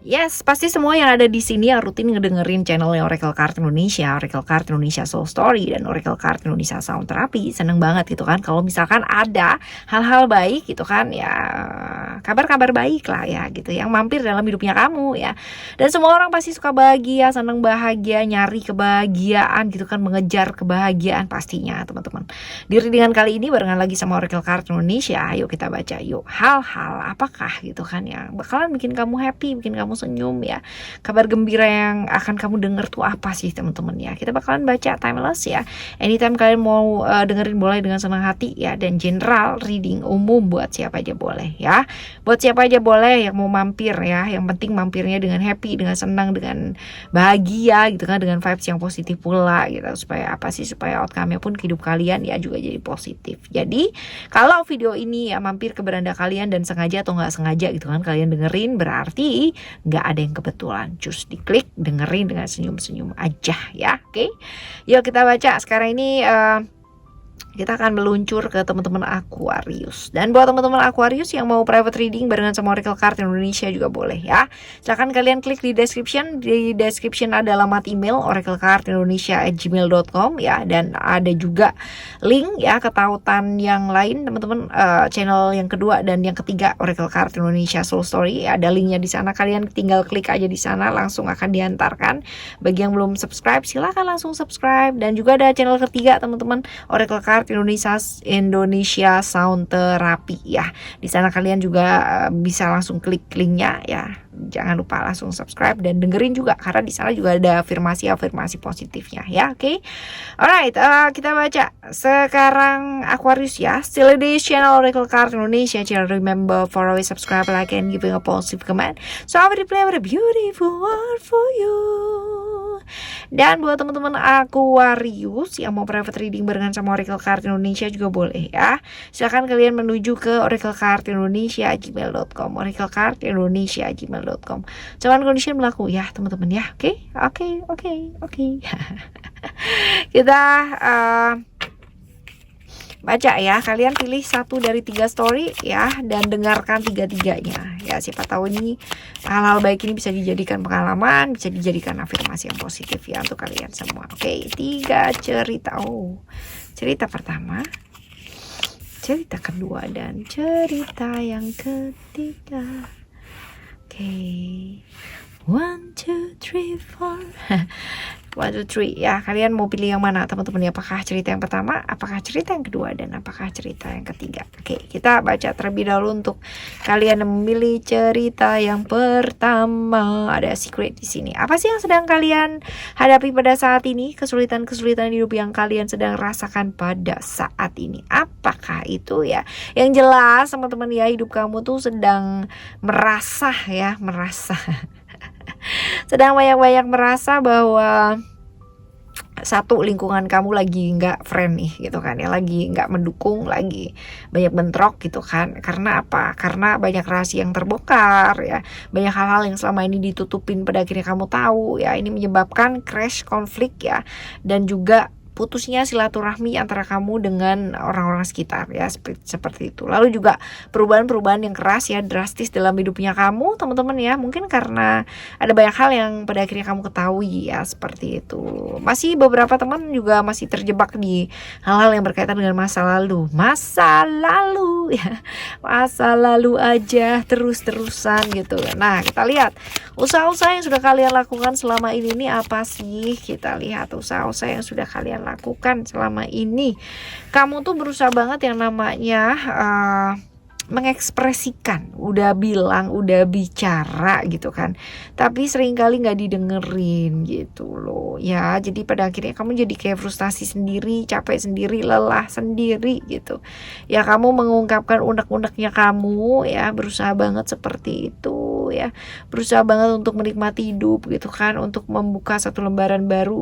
Yes, pasti semua yang ada di sini yang rutin ngedengerin channelnya Oracle Card Indonesia, Oracle Card Indonesia Soul Story, dan Oracle Card Indonesia Sound Therapy, seneng banget gitu kan kalau misalkan ada hal-hal baik gitu kan ya, kabar-kabar baik lah ya gitu yang mampir dalam hidupnya kamu ya. Dan semua orang pasti suka bahagia, seneng bahagia, nyari kebahagiaan gitu kan, mengejar kebahagiaan pastinya teman-teman. Di readingan kali ini barengan lagi sama Oracle Card Indonesia, ayo kita baca yuk hal-hal apakah gitu kan yang bakalan bikin kamu happy, bikin kamu senyum ya. Kabar gembira yang akan kamu denger tuh apa sih teman-teman ya. Kita bakalan baca timeless ya. Anytime kalian mau dengerin boleh dengan senang hati ya. Dan general reading umum buat siapa aja boleh ya. Buat siapa aja boleh yang mau mampir ya. Yang penting mampirnya dengan happy, dengan senang, dengan bahagia gitu kan, dengan vibes yang positif pula gitu. Supaya apa sih, supaya outcome-nya pun hidup kalian ya juga jadi positif. Jadi kalau video ini ya mampir ke beranda kalian dan sengaja atau nggak sengaja gitu kan kalian dengerin, berarti nggak ada yang kebetulan. Cus diklik, dengerin dengan senyum-senyum aja ya. Oke, yuk kita baca. Sekarang ini kita akan meluncur ke teman-teman Aquarius. Dan buat teman-teman Aquarius yang mau private reading barengan sama Oracle Card Indonesia juga boleh ya. Silahkan kalian klik di description. Di description ada alamat email oraclecardindonesia@gmail.com ya. Dan ada juga link ya ke tautan yang lain teman-teman, channel yang kedua dan yang ketiga Oracle Card Indonesia Soul Story. Ada linknya di sana. Kalian tinggal klik aja di sana, langsung akan diantarkan. Bagi yang belum subscribe silahkan langsung subscribe. Dan juga ada channel ketiga teman-teman, Oracle Card Indonesia Sound Therapy ya. Di sana kalian juga bisa langsung klik linknya ya. Jangan lupa langsung subscribe dan dengerin juga karena di sana juga ada afirmasi positifnya ya. Oke. Alright, kita baca sekarang Aquarius ya. Still di channel Oracle Card Indonesia. Channel, remember for always subscribe, like, and giving a positive comment. So I will play with a beautiful word for you. Dan buat teman-teman Aquarius yang mau private reading barengan sama Oracle Card Indonesia juga boleh ya. Silahkan kalian menuju ke oraclecardindonesia@gmail.com, oraclecardindonesia@gmail.com. Cuman condition berlaku ya teman-teman ya. Oke. Kita baca ya. Kalian pilih 1 dari 3 story ya dan dengarkan 3-3-nya ya. Siapa tahu ini hal-hal baik ini bisa dijadikan pengalaman, bisa dijadikan afirmasi yang positif ya untuk kalian semua. Oke, 3 cerita. Cerita pertama, cerita kedua, dan cerita yang ketiga. Oke, 1, 2, 3, 4. 1, 2, 3 ya. Kalian mau pilih yang mana teman-teman? Apakah cerita yang pertama, apakah cerita yang kedua, dan apakah cerita yang ketiga? Oke, kita baca terlebih dahulu untuk kalian yang memilih cerita yang pertama. Ada secret di sini. Apa sih yang sedang kalian hadapi pada saat ini? Kesulitan-kesulitan hidup yang kalian sedang rasakan pada saat ini. Apakah itu ya? Yang jelas teman-teman ya, hidup kamu tuh sedang merasa sedang banyak-banyak merasa bahwa satu, lingkungan kamu lagi nggak friend nih gitu kan ya, lagi nggak mendukung, lagi banyak bentrok gitu kan. Karena apa? Karena banyak rahasia yang terbongkar ya, banyak hal-hal yang selama ini ditutupin pada akhirnya kamu tahu ya. Ini menyebabkan crash konflik ya, dan juga putusnya silaturahmi antara kamu dengan orang-orang sekitar ya, seperti itu. Lalu juga perubahan-perubahan yang keras ya, drastis dalam hidupnya kamu teman-teman ya. Mungkin karena ada banyak hal yang pada akhirnya kamu ketahui ya, seperti itu. Masih beberapa teman juga masih terjebak di hal-hal yang berkaitan dengan masa lalu ya, masa lalu aja terus-terusan gitu. Nah, kita lihat usaha-usaha yang sudah kalian lakukan selama ini apa sih? Kita lihat usaha-usaha yang sudah kalian lakukan selama ini. Kamu tuh berusaha banget yang namanya mengekspresikan, udah bilang, udah bicara gitu kan, tapi seringkali gak didengerin gitu loh ya. Jadi pada akhirnya kamu jadi kayak frustasi sendiri, capek sendiri, lelah sendiri gitu ya. Kamu mengungkapkan unek-uneknya kamu ya, berusaha banget seperti itu ya, berusaha banget untuk menikmati hidup gitu kan, untuk membuka satu lembaran baru,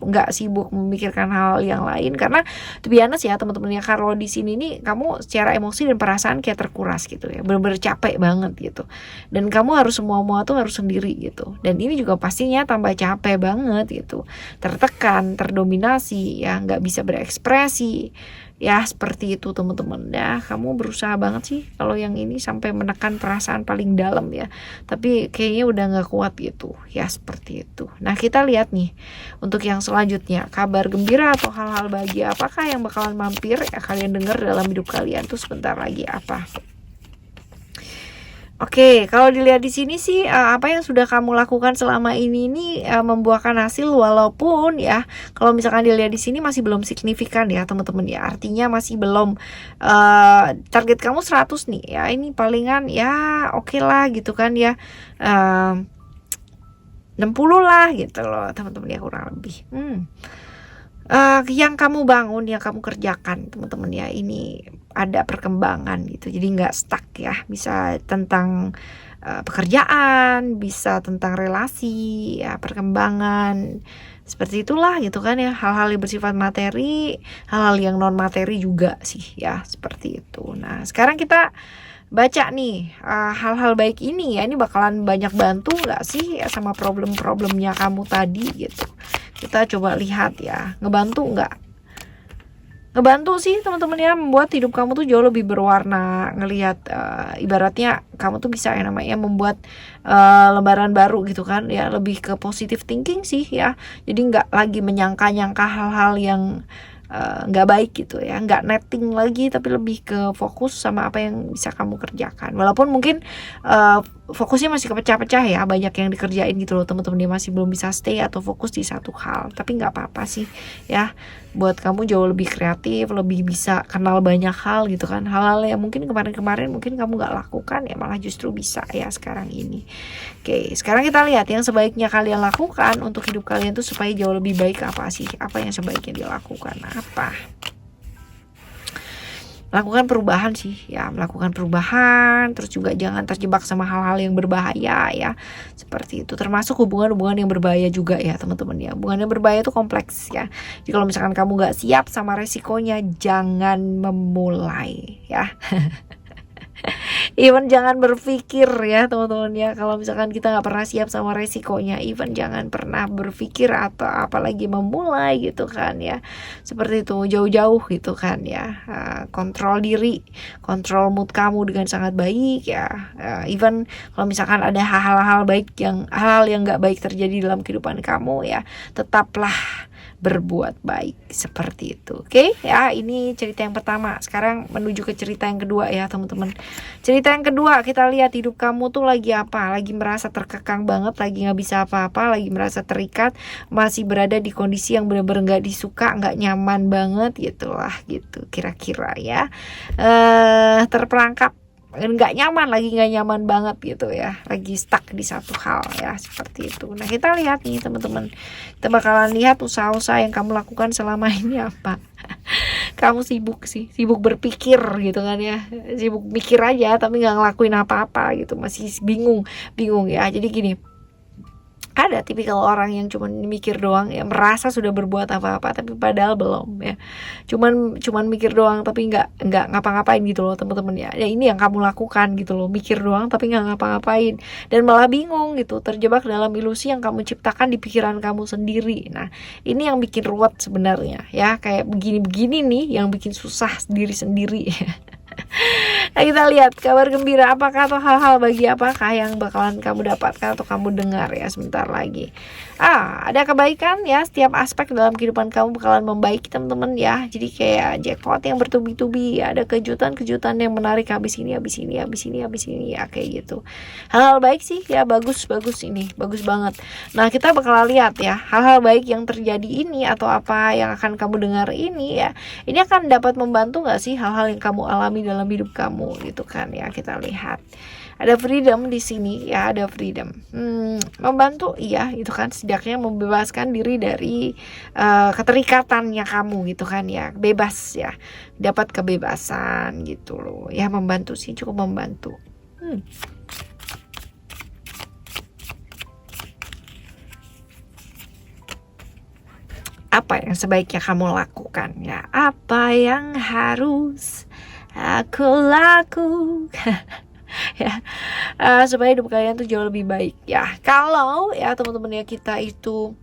nggak sibuk memikirkan hal yang lain. Karena to be honest ya teman-teman ya, kalau di sini nih kamu secara emosi dan perasaan kayak terkuras gitu ya, bener-bener capek banget gitu, dan kamu harus semua tuh harus sendiri gitu. Dan ini juga pastinya tambah capek banget gitu, tertekan, terdominasi ya, nggak bisa berekspresi Ya seperti itu teman-teman ya. Kamu berusaha banget sih kalau yang ini sampai menekan perasaan paling dalam ya, tapi kayaknya udah nggak kuat gitu ya, seperti itu. Nah kita lihat nih untuk yang selanjutnya, kabar gembira atau hal-hal bahagia apakah yang bakalan mampir ya kalian dengar dalam hidup kalian tuh sebentar lagi apa. Oke, kalau dilihat di sini sih apa yang sudah kamu lakukan selama ini membuahkan hasil, walaupun ya kalau misalkan dilihat di sini masih belum signifikan ya teman-teman ya. Artinya masih belum target kamu 100 nih ya. Ini palingan ya oke lah gitu kan ya. 60 lah gitu loh teman-teman ya, kurang lebih. Yang kamu bangun, yang kamu kerjakan teman-teman ya, ini ada perkembangan gitu, jadi nggak stuck ya. Bisa tentang pekerjaan, bisa tentang relasi ya, perkembangan seperti itulah gitu kan ya. Hal-hal yang bersifat materi, hal-hal yang non materi juga sih ya, seperti itu. Nah sekarang kita baca nih hal-hal baik ini ya, ini bakalan banyak bantu nggak sih ya sama problem-problemnya kamu tadi gitu. Kita coba lihat ya, ngebantu nggak? Ngebantu sih teman-teman ya, membuat hidup kamu tuh jauh lebih berwarna. Ngelihat ibaratnya kamu tuh bisa yang namanya membuat lembaran baru gitu kan ya, lebih ke positive thinking sih ya. Jadi nggak lagi menyangka-nyangka hal-hal yang nggak baik gitu ya, nggak netting lagi, tapi lebih ke fokus sama apa yang bisa kamu kerjakan. Walaupun mungkin fokusnya masih kepecah-pecah ya, banyak yang dikerjain gitu loh teman-teman, dia masih belum bisa stay atau fokus di satu hal, tapi nggak apa-apa sih ya, buat kamu jauh lebih kreatif, lebih bisa kenal banyak hal gitu kan. Hal-hal yang mungkin kemarin-kemarin mungkin kamu nggak lakukan ya, malah justru bisa ya sekarang ini. Oke, sekarang kita lihat yang sebaiknya kalian lakukan untuk hidup kalian tuh supaya jauh lebih baik apa sih, apa yang sebaiknya dilakukan, apa. Melakukan perubahan sih ya, melakukan perubahan, terus juga jangan terjebak sama hal-hal yang berbahaya ya, seperti itu. Termasuk hubungan-hubungan yang berbahaya juga ya teman-teman ya. Hubungan yang berbahaya itu kompleks ya, jadi kalau misalkan kamu gak siap sama resikonya, jangan memulai ya. Even jangan berpikir ya teman-teman ya, kalau misalkan kita nggak pernah siap sama resikonya, even jangan pernah berpikir atau apalagi memulai gitu kan ya, seperti itu, jauh-jauh gitu kan ya. Kontrol diri, kontrol mood kamu dengan sangat baik ya. Even kalau misalkan ada hal-hal baik yang hal yang nggak baik terjadi dalam kehidupan kamu ya, tetaplah berbuat baik, seperti itu. Oke ya, ini cerita yang pertama. Sekarang menuju ke cerita yang kedua ya teman-teman. Cerita yang kedua, kita lihat hidup kamu tuh lagi apa, lagi merasa terkekang banget, lagi nggak bisa apa-apa, lagi merasa terikat, masih berada di kondisi yang benar-benar nggak disuka, nggak nyaman banget gitulah gitu kira-kira ya. Terperangkap, nggak nyaman, lagi nggak nyaman banget gitu ya, lagi stuck di satu hal ya, seperti itu. Nah kita lihat nih teman-teman, kita bakalan lihat usaha-usaha yang kamu lakukan selama ini apa. Kamu sibuk sibuk berpikir gitu kan ya, sibuk mikir aja tapi nggak ngelakuin apa-apa gitu, masih bingung ya. Jadi gini, ada tipikal orang yang cuman mikir doang ya, merasa sudah berbuat apa-apa tapi padahal belum ya, cuman mikir doang tapi nggak ngapa-ngapain gitu loh teman-teman ya. Ya ini yang kamu lakukan gitu loh, mikir doang tapi nggak ngapa-ngapain dan malah bingung gitu, terjebak dalam ilusi yang kamu ciptakan di pikiran kamu sendiri. Nah ini yang bikin ruwet sebenarnya ya, kayak begini-begini nih yang bikin susah diri sendiri. Nah kita lihat kabar gembira apakah atau hal-hal bagi apakah yang bakalan kamu dapatkan atau kamu dengar ya sebentar lagi. Ada kebaikan ya, setiap aspek dalam kehidupan kamu bakalan membaik teman-teman ya. Jadi kayak jackpot yang bertubi-tubi ya, ada kejutan-kejutan yang menarik habis ini ya, kayak gitu. Hal-hal baik sih ya, bagus ini, bagus banget. Nah kita bakal lihat ya hal-hal baik yang terjadi ini atau apa yang akan kamu dengar ini ya, ini akan dapat membantu gak sih hal-hal yang kamu alami dalam hidup kamu gitu kan ya. Kita lihat ada freedom di sini ya, ada freedom, membantu iya itu kan, setidaknya membebaskan diri dari keterikatannya kamu gitu kan ya, bebas ya, dapat kebebasan gitu loh ya, membantu sih, cukup membantu. Apa yang sebaiknya kamu lakukan ya, apa yang harus aku lakukan ya, supaya hidup kalian tuh jauh lebih baik ya. Kalau ya teman-teman ya, kita itu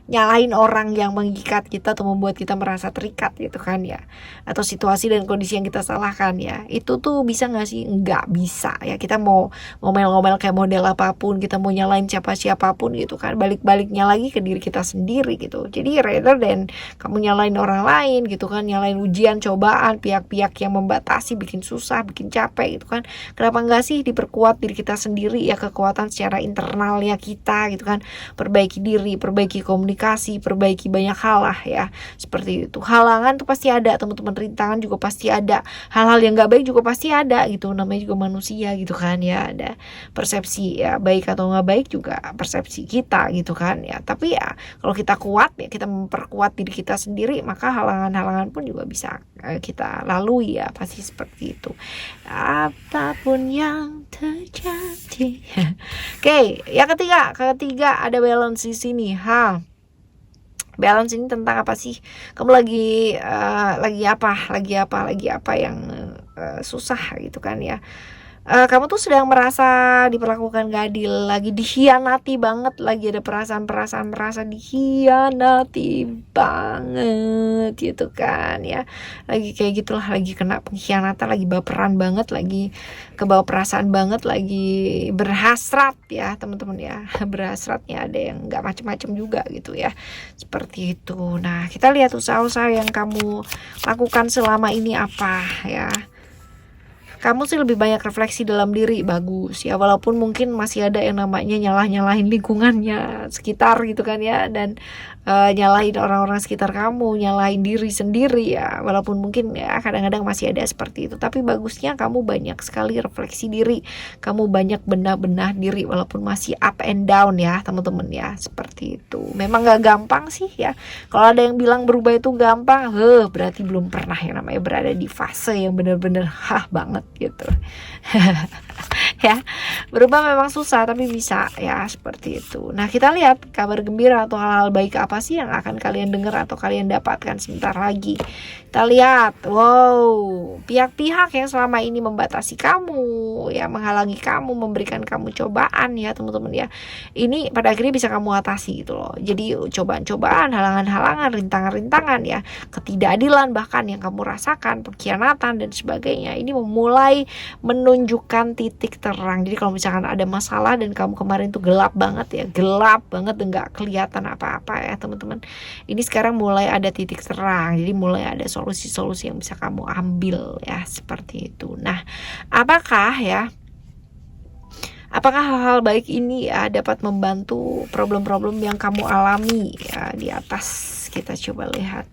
nyalahin orang yang mengikat kita atau membuat kita merasa terikat gitu kan ya, atau situasi dan kondisi yang kita salahkan ya, itu tuh bisa nggak sih? Nggak bisa ya. Kita mau ngomel-ngomel kayak model apapun, kita mau nyalain siapapun gitu kan, balik-baliknya lagi ke diri kita sendiri gitu. Jadi rather than kamu nyalain orang lain gitu kan, nyalain ujian, cobaan, pihak-pihak yang membatasi, bikin susah, bikin capek gitu kan, kenapa nggak sih diperkuat diri kita sendiri ya, kekuatan secara internalnya kita gitu kan, perbaiki diri, perbaiki komunikasi, perbaiki banyak hal lah ya, seperti itu. Halangan tuh pasti ada teman-teman, rintangan juga pasti ada, hal-hal yang nggak baik juga pasti ada gitu, namanya juga manusia gitu kan ya, ada persepsi ya, baik atau nggak baik juga persepsi kita gitu kan ya. Tapi ya kalau kita kuat ya, kita memperkuat diri kita sendiri, maka halangan-halangan pun juga bisa kita lalui ya, pasti seperti itu apapun yang terjadi. Oke, yang ketiga ada balance di sini. Balance ini tentang apa sih? Kamu lagi apa yang susah gitu kan ya. Kamu tuh sedang merasa diperlakukan gak adil, lagi dikhianati banget, lagi ada perasaan merasa dikhianati banget gitu kan ya, lagi kayak gitulah, lagi kena pengkhianatan, lagi baperan banget, lagi kebawa perasaan banget, lagi berhasrat ya teman-teman ya. Berhasratnya ada yang nggak macem-macem juga gitu ya, seperti itu. Nah, kita lihat usaha-usaha yang kamu lakukan selama ini apa ya. Kamu sih lebih banyak refleksi dalam diri, bagus ya, walaupun mungkin masih ada yang namanya nyalahin lingkungannya sekitar gitu kan ya, dan nyalahin orang-orang sekitar kamu, nyalahin diri sendiri ya, walaupun mungkin ya kadang-kadang masih ada seperti itu. Tapi bagusnya kamu banyak sekali refleksi diri, kamu banyak benah-benah diri walaupun masih up and down ya teman-teman ya, seperti itu. Memang gak gampang sih ya, kalau ada yang bilang berubah itu gampang, berarti belum pernah yang namanya berada di fase yang benar-benar banget gitu. Ya, berubah memang susah tapi bisa ya, seperti itu. Nah, kita lihat kabar gembira atau hal-hal baik apa sih yang akan kalian dengar atau kalian dapatkan sebentar lagi. Kita lihat, pihak-pihak yang selama ini membatasi kamu ya, menghalangi kamu, memberikan kamu cobaan ya teman-teman ya, ini pada akhirnya bisa kamu atasi gitu loh. Jadi cobaan-cobaan, halangan-halangan, rintangan-rintangan ya, ketidakadilan bahkan yang kamu rasakan, pengkhianatan dan sebagainya, ini mulai menunjukkan titik terang. Jadi kalau misalkan ada masalah dan kamu kemarin tuh gelap banget dan nggak kelihatan apa-apa ya teman-teman, ini sekarang mulai ada titik terang. Jadi mulai ada solusi-solusi yang bisa kamu ambil ya, seperti itu. Nah, apakah hal-hal baik ini ya dapat membantu problem-problem yang kamu alami ya di atas? Kita coba lihat.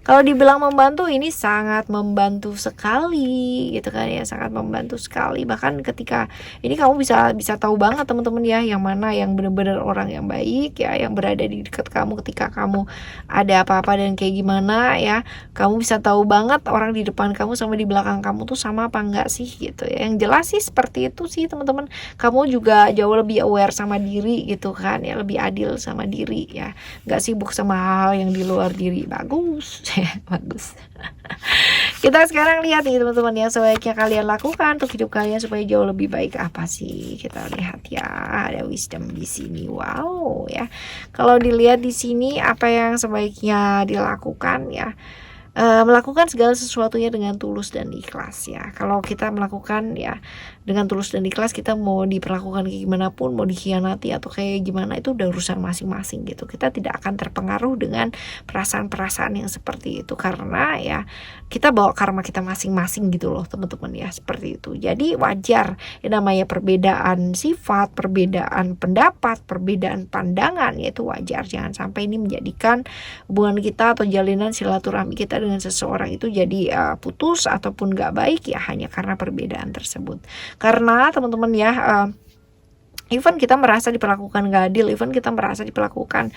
Kalau dibilang membantu, ini sangat membantu sekali gitu kan ya, sangat membantu sekali. Bahkan ketika ini kamu bisa tahu banget teman-teman ya, yang mana yang benar-benar orang yang baik ya, yang berada di dekat kamu ketika kamu ada apa-apa dan kayak gimana ya. Kamu bisa tahu banget orang di depan kamu sama di belakang kamu tuh sama apa enggak sih gitu ya. Yang jelas sih seperti itu sih teman-teman. Kamu juga jauh lebih aware sama diri gitu kan ya, lebih adil sama diri ya, nggak sibuk sama hal yang di luar diri. Bagus. Bagus. Kita sekarang lihat nih teman-teman, yang sebaiknya kalian lakukan untuk hidup kalian supaya jauh lebih baik apa sih? Kita lihat ya, ada wisdom di sini. Wow ya. Kalau dilihat di sini apa yang sebaiknya dilakukan ya, melakukan segala sesuatunya dengan tulus dan ikhlas ya. Kalau kita melakukan ya dengan tulus dan ikhlas, kita mau diperlakukan kayak gimana pun, mau dikhianati atau kayak gimana, itu udah urusan masing-masing gitu. Kita tidak akan terpengaruh dengan perasaan-perasaan yang seperti itu, karena ya kita bawa karma kita masing-masing gitu loh teman-teman ya, seperti itu. Jadi wajar yang namanya perbedaan sifat, perbedaan pendapat, perbedaan pandangan, ya itu wajar. Jangan sampai ini menjadikan hubungan kita atau jalinan silaturahmi kita dengan seseorang itu jadi putus ataupun gak baik ya, hanya karena perbedaan tersebut. Karena teman-teman ya, even kita merasa diperlakukan gak adil, even kita merasa diperlakukan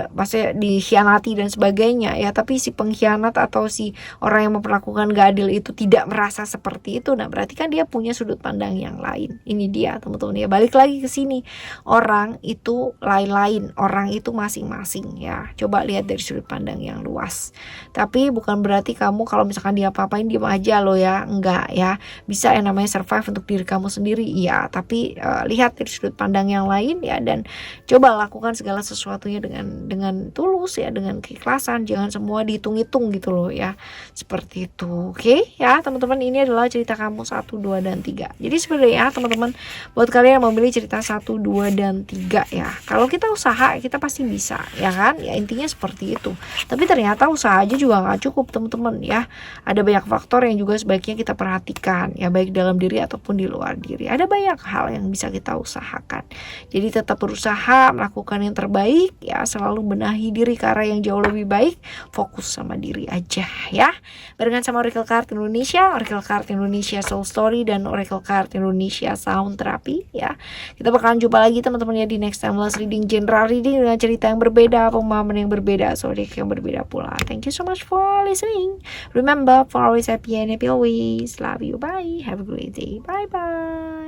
maksudnya dikhianati dan sebagainya ya, tapi si pengkhianat atau si orang yang memperlakukan gak adil itu tidak merasa seperti itu, nah berarti kan dia punya sudut pandang yang lain. Ini dia teman-teman ya, balik lagi ke sini, orang itu lain-lain, orang itu masing-masing ya. Coba lihat dari sudut pandang yang luas. Tapi bukan berarti kamu kalau misalkan dia apa-apain diam aja loh ya, enggak ya. Bisa yang namanya survive untuk diri kamu sendiri iya, tapi lihat dari sudut pandang yang lain ya, dan coba lakukan segala sesuatunya dengan tulus ya, dengan keikhlasan, jangan semua dihitung-hitung gitu loh ya, seperti itu. Oke ya teman-teman, ini adalah cerita kamu 1, 2, dan 3. Jadi sebenarnya teman-teman, buat kalian yang memilih cerita 1, 2, dan 3 ya, kalau kita usaha kita pasti bisa ya kan, ya intinya seperti itu. Tapi ternyata usaha aja juga nggak cukup teman-teman ya, ada banyak faktor yang juga sebaiknya kita perhatikan ya, baik dalam diri ataupun di luar diri. Ada banyak hal yang bisa kita usahakan, jadi tetap berusaha melakukan yang terbaik ya, selalu benahi diri ke arah yang jauh lebih baik, fokus sama diri aja ya. Barengan sama Oracle Card Indonesia, Oracle Card Indonesia Soul Story, dan Oracle Card Indonesia Sound Therapy ya. Kita bakalan jumpa lagi teman-teman ya di next timeless reading, general reading dengan cerita yang berbeda, pemahaman yang berbeda, zodiak yang berbeda pula. Thank you so much for listening. Remember, for always happy and happy always. Love you. Bye. Have a great day. Bye bye.